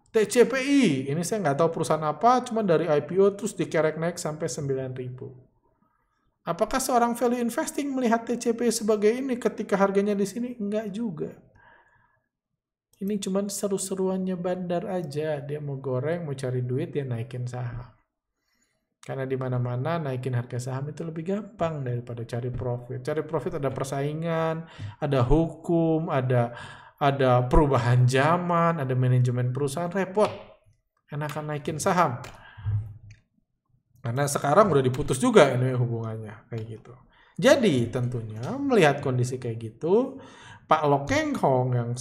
TCPI. Ini saya nggak tahu perusahaan apa. Cuma dari IPO terus dikerek naik sampai 9.000. Apakah seorang value investing melihat TCP sebagai ini ketika harganya di sini? Enggak juga. Ini cuman seru-seruannya bandar aja. Dia mau goreng, mau cari duit, dia naikin saham. Karena di mana-mana naikin harga saham itu lebih gampang daripada cari profit. Cari profit ada persaingan, ada hukum, ada perubahan zaman, ada manajemen perusahaan, repot. Enakan naikin saham. Karena sekarang udah diputus juga ini hubungannya kayak gitu. Jadi tentunya melihat kondisi kayak gitu, Pak Lo Keng Hong yang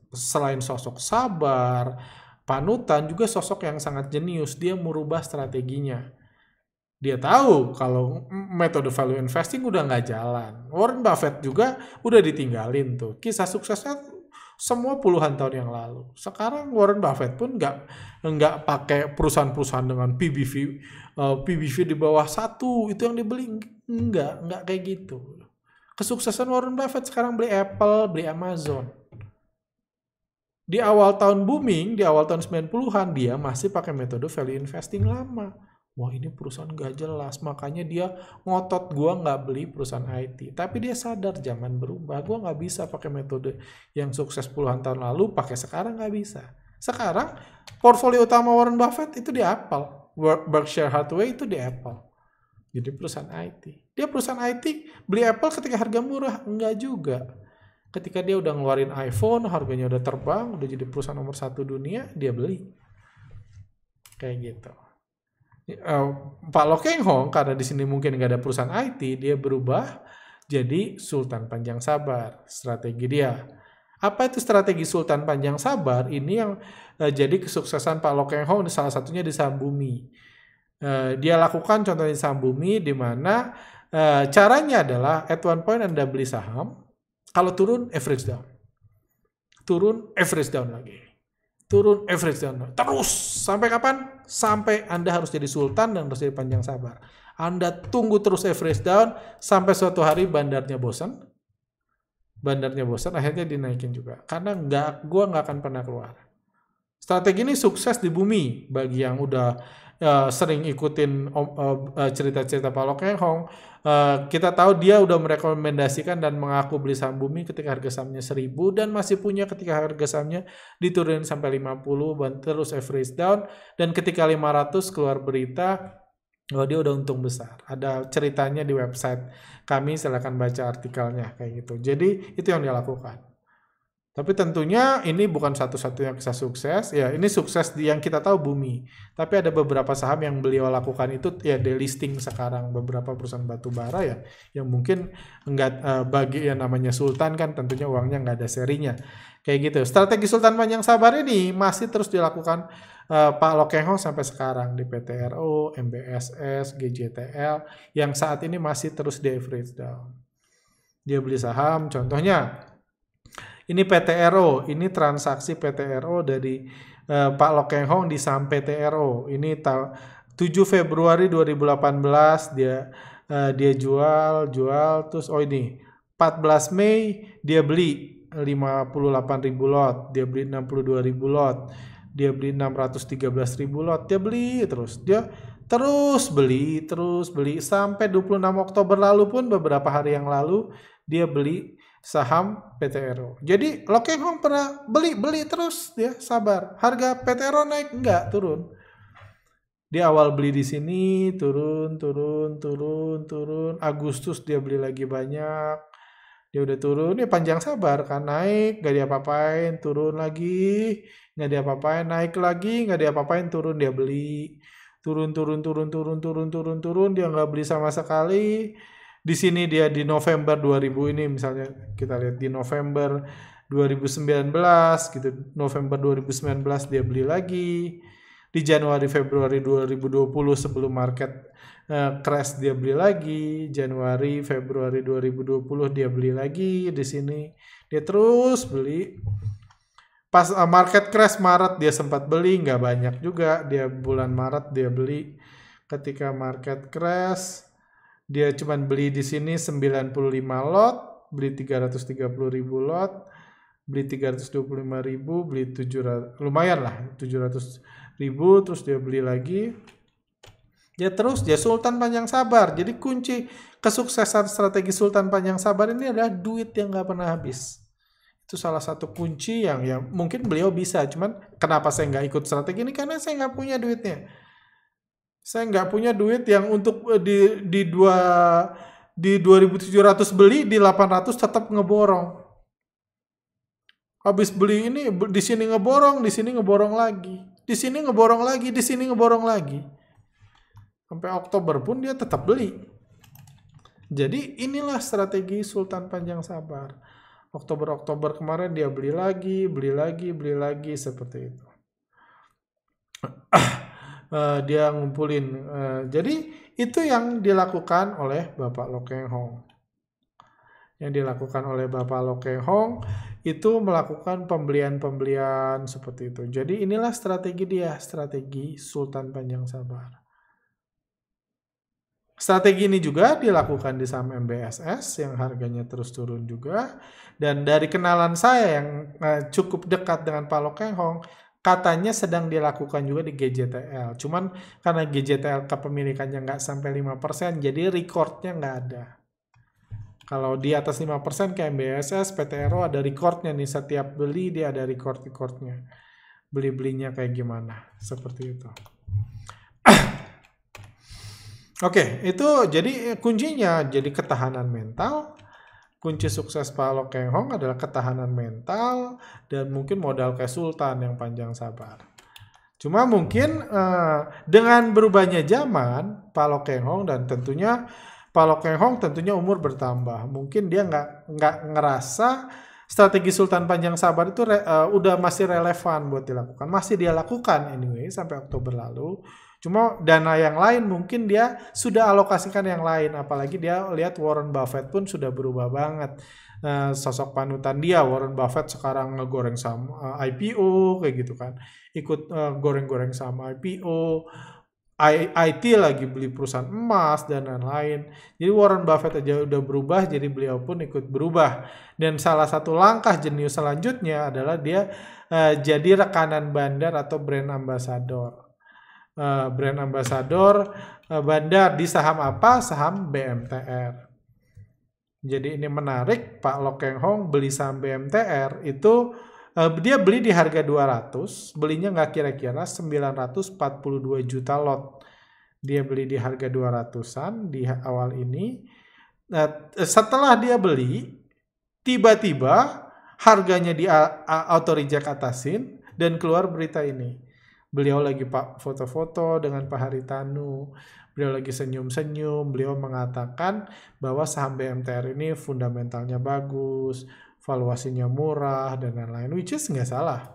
selain sosok sabar, panutan, juga sosok yang sangat jenius. Dia merubah strateginya. Dia tahu kalau metode value investing udah nggak jalan. Warren Buffett juga udah ditinggalin tuh. Kisah suksesnya semua puluhan tahun yang lalu. Sekarang Warren Buffett pun nggak pakai perusahaan-perusahaan dengan PBV di bawah 1 itu yang dibeli. Nggak kayak gitu. Kesuksesan Warren Buffett sekarang beli Apple, beli Amazon. Di awal tahun booming, di awal tahun 90-an dia masih pakai metode value investing lama. Wah, ini perusahaan gak jelas, makanya dia ngotot gua nggak beli perusahaan IT. Tapi dia sadar zaman berubah, gua nggak bisa pakai metode yang sukses puluhan tahun lalu, pakai sekarang nggak bisa. Sekarang portfolio utama Warren Buffett itu di Apple, Berkshire Hathaway itu di Apple. Jadi perusahaan IT. Dia perusahaan IT beli Apple ketika harga murah, enggak juga. Ketika dia udah ngeluarin iPhone, harganya udah terbang, udah jadi perusahaan nomor 1 dunia, dia beli. Kayak gitu. Pak Lo Keng Hong karena di sini mungkin nggak ada perusahaan IT, dia berubah jadi Sultan Panjang Sabar. Strategi dia. Apa itu strategi Sultan Panjang Sabar? Ini yang jadi kesuksesan Pak Lo Keng Hong, salah satunya di saham bumi. Dia lakukan contohnya di saham bumi, di mana caranya adalah at one point Anda beli saham, kalau turun average down. Turun average down lagi. Turun average down. Terus sampai kapan? Sampai Anda harus jadi sultan dan harus jadi panjang sabar. Anda tunggu terus average down sampai suatu hari bandarnya bosan. Bandarnya bosan, akhirnya dinaikin juga. Karena gua nggak akan pernah keluar. Strategi ini sukses di bumi bagi yang udah sering ikutin cerita-cerita Pak Lo Keng Hong. Kita tahu dia udah merekomendasikan dan mengaku beli saham bumi ketika harga sahamnya 1000 dan masih punya ketika harga sahamnya diturunin sampai 50 terus average down, dan ketika 500 keluar berita bahwa dia udah untung besar. Ada ceritanya di website kami, silakan baca artikelnya kayak gitu. Jadi itu yang dia lakukan. Tapi tentunya ini bukan satu-satunya kisah sukses. Ya, ini sukses yang kita tahu bumi. Tapi ada beberapa saham yang beliau lakukan itu ya delisting sekarang, beberapa perusahaan batu bara ya yang mungkin enggak bagi yang namanya sultan kan tentunya uangnya nggak ada serinya. Kayak gitu. Strategi Sultan Panjang Sabar ini masih terus dilakukan Pak Lo Keng Hong sampai sekarang di PTRO, MBSS, GJTL yang saat ini masih terus di average down. Dia beli saham contohnya ini PTRO, ini transaksi PTRO dari Pak Lo Keng Hong di saham PTRO. Ini 7 Februari 2018 dia jual terus ini 14 Mei dia beli 58.000 lot, dia beli 62.000 lot, dia beli 613.000 lot, dia beli terus. Dia terus beli sampai 26 Oktober lalu pun beberapa hari yang lalu dia beli saham PTRO. Jadi Lo Keng Hong pernah beli terus, dia sabar. Harga PTRO naik enggak, turun. Dia awal beli di sini turun. Agustus dia beli lagi banyak. Dia udah turun, ini panjang sabar kan, naik enggak diapa-apain, turun lagi, enggak diapa-apain, naik lagi, enggak diapa-apain, turun dia beli. Turun dia enggak beli sama sekali. Di sini dia di November 2000 ini misalnya kita lihat di November 2019 gitu. November 2019 dia beli lagi. Di Januari Februari 2020 sebelum market crash dia beli lagi. Januari Februari 2020 dia beli lagi di sini. Dia terus beli. Pas market crash Maret dia sempat beli, nggak banyak juga. Dia bulan Maret dia beli. Ketika market crash dia cuma beli di sini 95 lot, beli 330.000 lot, beli 325.000, beli 700, lumayan lah 700.000, terus dia beli lagi. Dia Sultan Panjang Sabar. Jadi kunci kesuksesan strategi Sultan Panjang Sabar ini adalah duit yang nggak pernah habis. Itu salah satu kunci yang ya mungkin beliau bisa. Cuman kenapa saya nggak ikut strategi ini? Karena saya nggak punya duitnya. Saya nggak punya duit yang untuk di 2.700 beli, di 800 tetap ngeborong. Habis beli ini di sini ngeborong, di sini ngeborong lagi. Di sini ngeborong lagi, di sini ngeborong lagi. Sampai Oktober pun dia tetap beli. Jadi inilah strategi Sultan Panjang Sabar. Oktober kemarin dia beli lagi seperti itu. Dia ngumpulin. Jadi itu yang dilakukan oleh Bapak Loh Keng Hong. Yang dilakukan oleh Bapak Loh Keng Hong itu melakukan pembelian seperti itu. Jadi inilah strategi dia, strategi Sultan Panjang Sabar. Strategi ini juga dilakukan di saham MBSS yang harganya terus turun juga. Dan dari kenalan saya yang cukup dekat dengan Pak Loh Keng Hong, katanya sedang dilakukan juga di GJTL. Cuman karena GJTL kepemilikannya nggak sampai 5%, jadi recordnya nggak ada. Kalau di atas 5% kayak MBSS, PTRO ada recordnya nih. Setiap beli dia ada recordnya. Beli-belinya kayak gimana. Seperti itu. Oke, itu jadi kuncinya jadi ketahanan mental. Kunci sukses Pak Loh Keng Hong adalah ketahanan mental dan mungkin modal kayak Sultan yang panjang sabar. Cuma mungkin dengan berubahnya zaman Pak Loh Keng Hong dan tentunya Pak Loh Keng Hong tentunya umur bertambah. Mungkin dia nggak ngerasa strategi Sultan Panjang Sabar itu udah masih relevan buat dilakukan. Masih dia lakukan anyway sampai Oktober lalu. Cuma dana yang lain mungkin dia sudah alokasikan yang lain. Apalagi dia lihat Warren Buffett pun sudah berubah banget. Sosok panutan dia, Warren Buffett sekarang ngegoreng saham IPO kayak gitu kan. Ikut goreng-goreng saham IPO. IT lagi beli perusahaan emas dan lain-lain. Jadi Warren Buffett aja udah berubah, jadi beliau pun ikut berubah. Dan salah satu langkah jenius selanjutnya adalah dia jadi rekanan bandar atau brand ambassador. Brand ambassador bandar di saham apa? Saham BMTR. Jadi ini menarik, Pak Loh Keng Hong beli saham BMTR itu dia beli di harga 200, belinya nggak kira-kira 942 juta lot. Dia beli di harga 200-an di awal ini. Setelah dia beli, tiba-tiba harganya di auto reject atasin dan keluar berita ini. Beliau lagi foto-foto dengan Pak Haritanu. Beliau lagi senyum-senyum. Beliau mengatakan bahwa saham BMTR ini fundamentalnya bagus, valuasinya murah, dan lain-lain. Which is nggak salah.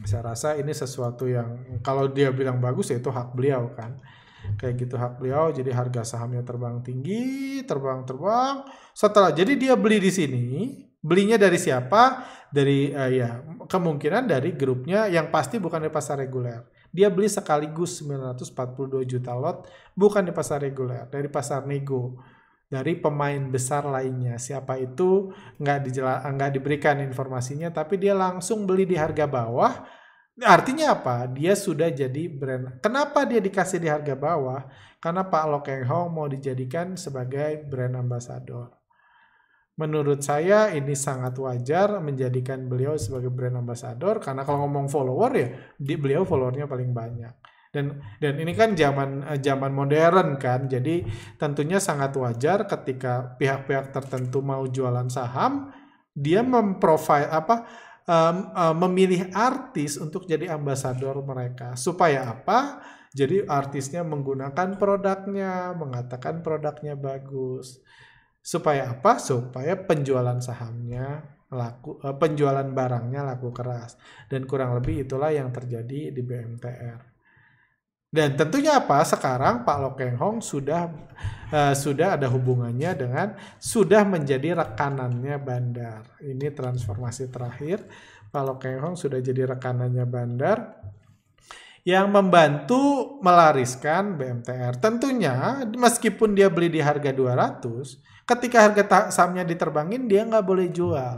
Saya rasa ini sesuatu yang kalau dia bilang bagus ya itu hak beliau kan. Kayak gitu hak beliau. Jadi harga sahamnya terbang tinggi, terbang. Jadi dia beli di sini. Belinya dari siapa? Dari kemungkinan dari grupnya yang pasti bukan di pasar reguler. Dia beli sekaligus 942 juta lot bukan di pasar reguler, dari pasar nego, dari pemain besar lainnya. Siapa itu nggak diberikan informasinya, tapi dia langsung beli di harga bawah. Artinya apa? Dia sudah jadi brand. Kenapa dia dikasih di harga bawah? Karena Pak Loh Keng Hong mau dijadikan sebagai brand ambassador. Menurut saya ini sangat wajar menjadikan beliau sebagai brand ambassador karena kalau ngomong follower ya beliau followernya paling banyak. Dan ini kan zaman modern kan. Jadi tentunya sangat wajar ketika pihak-pihak tertentu mau jualan saham, dia memilih artis untuk jadi ambasador mereka. Supaya apa? Jadi artisnya menggunakan produknya, mengatakan produknya bagus. Supaya apa? Supaya penjualan sahamnya laku, penjualan barangnya laku keras. Dan kurang lebih itulah yang terjadi di BMTR. Dan tentunya apa? Sekarang Pak Loh Keng Hong sudah ada hubungannya dengan sudah menjadi rekanannya bandar. Ini transformasi terakhir. Pak Loh Keng Hong sudah jadi rekanannya bandar yang membantu melariskan BMTR. Tentunya meskipun dia beli di harga 200, ketika harga sahamnya diterbangin dia nggak boleh jual.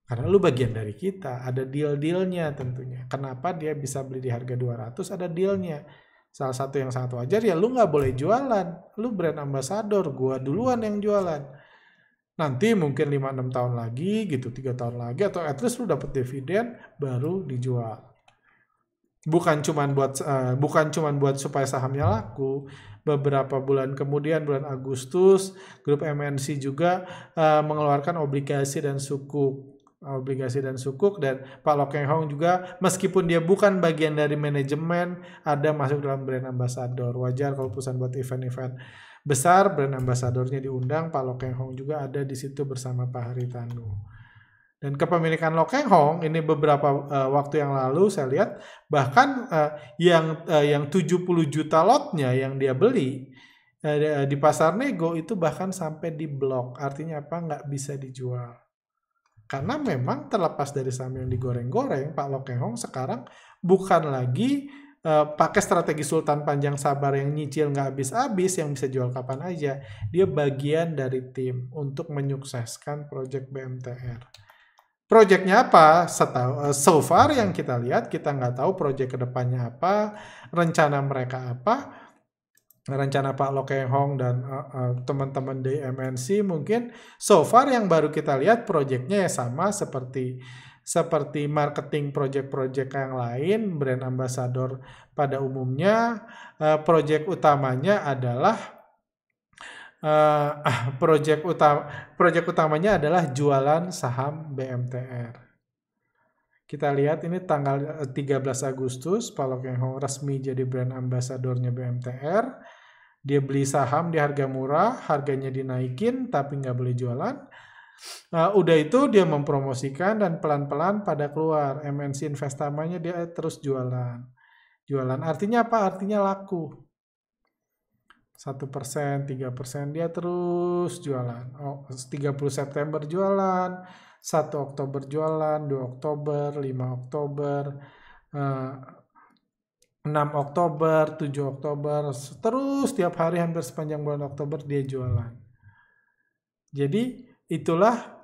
Karena lu bagian dari kita, ada deal-dealnya tentunya. Kenapa dia bisa beli di harga 200? Ada dealnya. Salah satu yang sangat wajar ya lu nggak boleh jualan. Lu brand ambassador, gua duluan yang jualan. Nanti mungkin 5-6 tahun lagi gitu, 3 tahun lagi, atau at least lu dapat dividen baru dijual. Bukan cuman buat supaya sahamnya laku. Beberapa bulan kemudian, bulan Agustus, grup MNC juga mengeluarkan obligasi dan sukuk. Dan Pak Loh Keng Hong juga, meskipun dia bukan bagian dari manajemen, ada masuk dalam brand ambassador. Wajar kalau perusahaan buat event-event besar, brand ambassadornya diundang. Pak Loh Keng Hong juga ada di situ bersama Pak Haritanu. Dan kepemilikan Loh Keng Hong ini beberapa waktu yang lalu saya lihat bahkan yang 70 juta lotnya yang dia beli di pasar nego itu bahkan sampai di blok. Artinya apa? Nggak bisa dijual. Karena memang terlepas dari saham yang digoreng-goreng, Pak Loh Keng Hong sekarang bukan lagi pakai strategi Sultan Panjang Sabar yang nyicil nggak habis-habis, yang bisa jual kapan aja. Dia bagian dari tim untuk menyukseskan proyek BMTR. Proyeknya apa? So far yang kita lihat, kita nggak tahu proyek kedepannya apa, rencana mereka apa, rencana Pak Loh Keng Hong dan teman-teman di MNC mungkin. So far yang baru kita lihat proyeknya ya sama seperti marketing proyek-proyek yang lain, brand ambassador pada umumnya. Proyek utamanya adalah proyek utamanya adalah jualan saham BMTR. Kita lihat ini tanggal 13 Agustus, Pak Loh Keng Hong resmi jadi brand ambassadornya BMTR. Dia beli saham di harga murah, harganya dinaikin tapi nggak boleh jualan. Udah itu dia mempromosikan dan pelan-pelan pada keluar. MNC Investamanya dia terus jualan. Artinya apa? Artinya laku. 1%, 3% dia terus jualan. 30 September jualan, 1 Oktober jualan, 2 Oktober, 5 Oktober, 6 Oktober, 7 Oktober, terus tiap hari hampir sepanjang bulan Oktober dia jualan. Jadi itulah,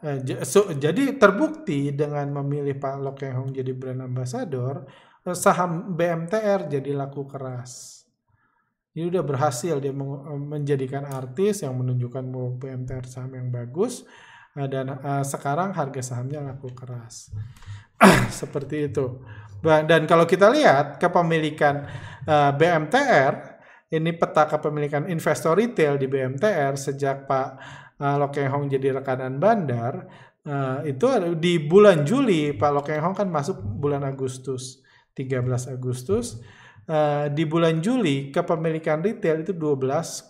jadi terbukti dengan memilih Pak Loh Keng Hong jadi brand ambassador, saham BMTR jadi laku keras. Dia udah berhasil dia menjadikan artis yang menunjukkan bahwa BMTR saham yang bagus, dan sekarang harga sahamnya laku keras. Seperti itu. Dan kalau kita lihat kepemilikan BMTR, ini peta kepemilikan investor retail di BMTR sejak Pak Loh Keng Hong jadi rekanan bandar, itu di bulan Juli, Pak Loh Keng Hong kan masuk bulan Agustus, 13 Agustus. Di bulan Juli kepemilikan retail itu 12,6%.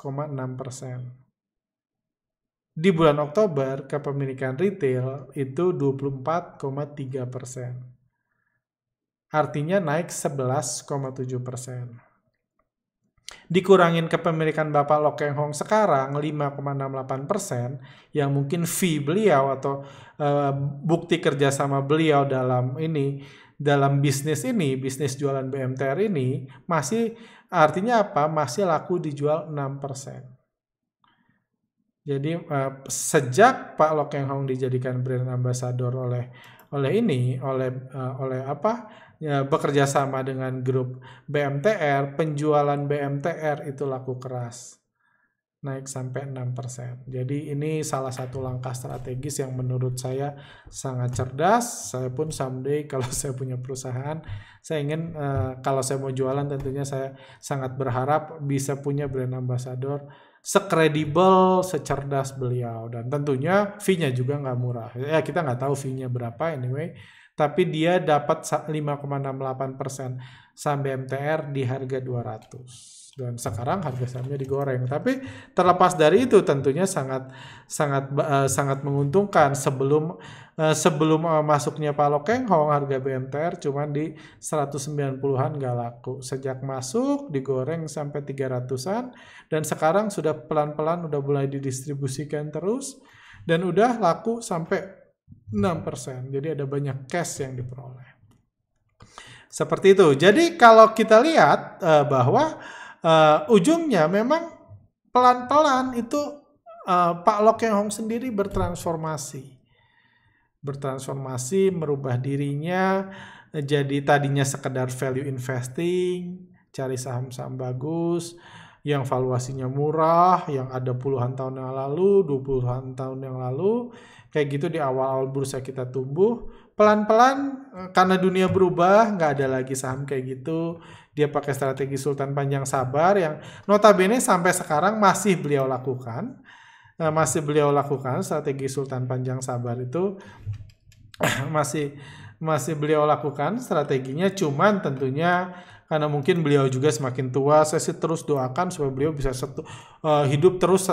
Di bulan Oktober kepemilikan retail itu 24,3%. Artinya naik 11,7%. Dikurangin kepemilikan Bapak Loh Keng Hong sekarang 5,68%, yang mungkin fee beliau atau bukti kerjasama beliau dalam bisnis jualan BMTR ini masih, artinya apa? Masih laku dijual 6%. Jadi sejak Pak Loh Keng Hong dijadikan brand ambassador bekerja sama dengan grup BMTR, penjualan BMTR itu laku keras. Naik sampai 6%. Jadi ini salah satu langkah strategis yang menurut saya sangat cerdas. Saya pun someday kalau saya punya perusahaan, saya ingin kalau saya mau jualan tentunya saya sangat berharap bisa punya brand ambassador sekredibel, secerdas beliau. Dan tentunya fee-nya juga nggak murah. Ya kita nggak tahu fee-nya berapa anyway. Tapi dia dapat 5,68% saham BMTR di harga 200. Dan sekarang harga sahamnya digoreng. Tapi terlepas dari itu tentunya sangat menguntungkan. Sebelum masuknya Pak Loh Keng Hong, harga BMTR cuma di 190-an nggak laku. Sejak masuk digoreng sampai 300-an, dan sekarang sudah pelan-pelan udah mulai didistribusikan terus dan udah laku sampai 6%. Jadi ada banyak cash yang diperoleh. Seperti itu. Jadi kalau kita lihat bahwa ujungnya memang pelan-pelan itu Pak Loh Keng Hong sendiri bertransformasi, merubah dirinya jadi tadinya sekedar value investing, cari saham-saham bagus, yang valuasinya murah, yang ada puluhan tahun yang lalu, 20-an tahun yang lalu, kayak gitu di awal-awal bursa kita tumbuh, pelan-pelan karena dunia berubah, nggak ada lagi saham kayak gitu, dia pakai strategi Sultan Panjang Sabar yang notabene sampai sekarang masih beliau lakukan, strategi Sultan Panjang Sabar itu masih beliau lakukan strateginya, cuman tentunya karena mungkin beliau juga semakin tua, saya sih terus doakan supaya beliau bisa hidup terus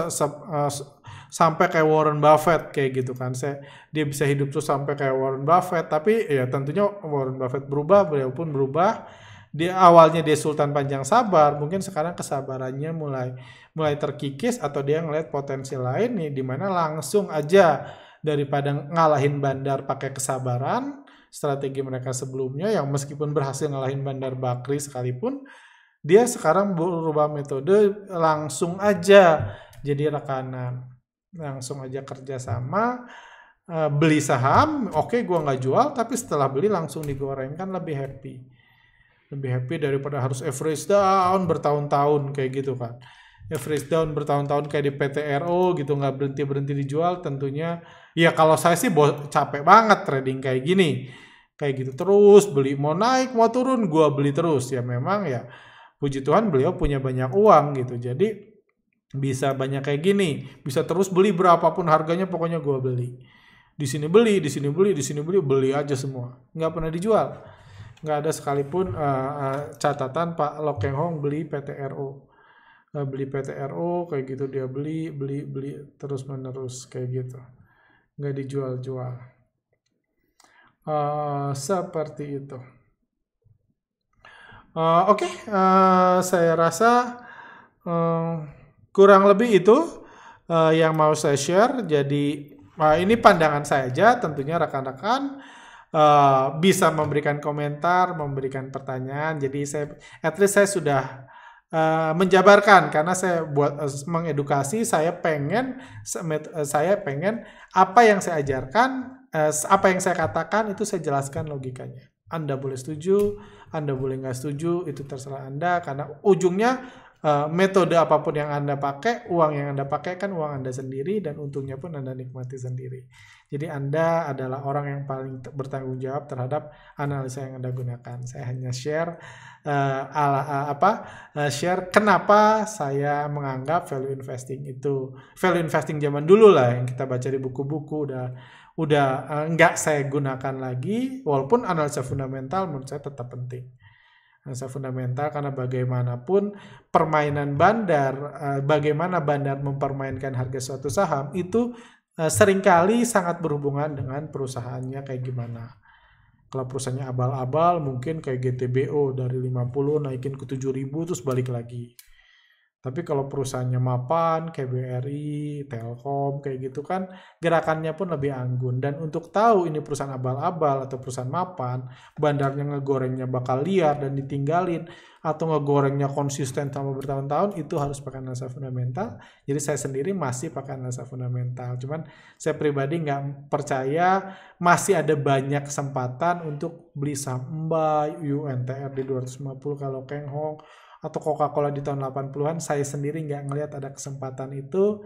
sampai kayak Warren Buffett kayak gitu kan. Dia bisa hidup terus sampai kayak Warren Buffett, tapi ya tentunya Warren Buffett berubah, beliau pun berubah. Awalnya dia Sultan Panjang Sabar, mungkin sekarang kesabarannya mulai terkikis atau dia ngeliat potensi lain nih, dimana langsung aja daripada ngalahin Bandar pakai kesabaran, strategi mereka sebelumnya yang meskipun berhasil ngalahin Bandar Bakri sekalipun, dia sekarang berubah metode, langsung aja jadi rekanan, langsung aja kerjasama, beli saham, oke gue nggak jual, tapi setelah beli langsung digoreng, kan lebih happy daripada harus average down bertahun-tahun kayak gitu kan. Average down bertahun-tahun kayak di PTRO gitu, nggak berhenti dijual. Tentunya ya kalau saya sih capek banget trading kayak gini, kayak gitu terus beli, mau naik mau turun gua beli terus. Ya memang ya puji Tuhan beliau punya banyak uang gitu, jadi bisa banyak kayak gini, bisa terus beli berapapun harganya, pokoknya gua beli di sini, beli aja semua, nggak pernah dijual, nggak ada sekalipun catatan Pak Lo Keng Hong beli PTRO. Beli PTRO kayak gitu, dia beli terus menerus kayak gitu, nggak dijual-jual, seperti itu. Oke. Saya rasa kurang lebih itu yang mau saya share. Jadi ini pandangan saya aja, tentunya rekan-rekan bisa memberikan komentar, memberikan pertanyaan. Jadi at least saya sudah menjabarkan, karena saya buat mengedukasi, saya pengen apa yang saya ajarkan, apa yang saya katakan itu saya jelaskan logikanya. Anda boleh setuju, Anda boleh nggak setuju, itu terserah Anda, karena ujungnya metode apapun yang Anda pakai, uang yang Anda pakai kan uang Anda sendiri, dan untungnya pun Anda nikmati sendiri. Jadi Anda adalah orang yang paling bertanggung jawab terhadap analisa yang Anda gunakan. Saya hanya share share kenapa saya menganggap value investing zaman dulu lah yang kita baca di buku-buku udah nggak saya gunakan lagi, walaupun analisa fundamental menurut saya tetap penting. Analisa fundamental karena bagaimanapun permainan Bandar, bagaimana Bandar mempermainkan harga suatu saham itu seringkali sangat berhubungan dengan perusahaannya kayak gimana. Kalau perusahaannya abal-abal mungkin kayak GTBO dari 50 naikin ke 7.000 terus balik lagi. Tapi kalau perusahaannya mapan, kayak BRI, Telkom, kayak gitu kan, gerakannya pun lebih anggun. Dan untuk tahu ini perusahaan abal-abal atau perusahaan mapan, Bandarnya ngegorengnya bakal liar dan ditinggalin, atau ngegorengnya konsisten sama bertahun-tahun, itu harus pakai analisa fundamental. Jadi saya sendiri masih pakai analisa fundamental. Cuman saya pribadi nggak percaya masih ada banyak kesempatan untuk beli saham MBA, UNTR di 250 kalau Keng Hong, atau Coca-Cola di tahun 80-an, saya sendiri nggak ngelihat ada kesempatan itu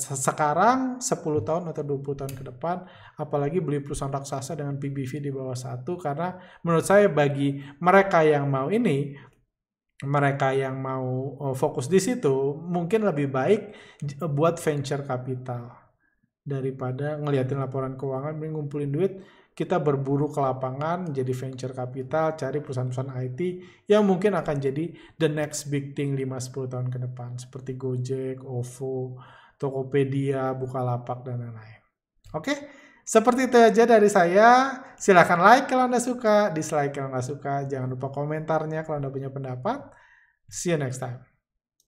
sekarang 10 tahun atau 20 tahun ke depan, apalagi beli perusahaan raksasa dengan PBV di bawah 1, karena menurut saya bagi mereka yang mau fokus di situ, mungkin lebih baik buat venture capital daripada ngeliatin laporan keuangan, ngumpulin duit. Kita berburu ke lapangan, jadi venture capital, cari perusahaan-perusahaan IT yang mungkin akan jadi the next big thing 5-10 tahun ke depan, seperti Gojek, OVO, Tokopedia, Bukalapak, dan lain-lain. Oke, seperti itu aja dari saya. Silahkan like kalau Anda suka, dislike kalau nggak suka. Jangan lupa komentarnya kalau Anda punya pendapat. See you next time.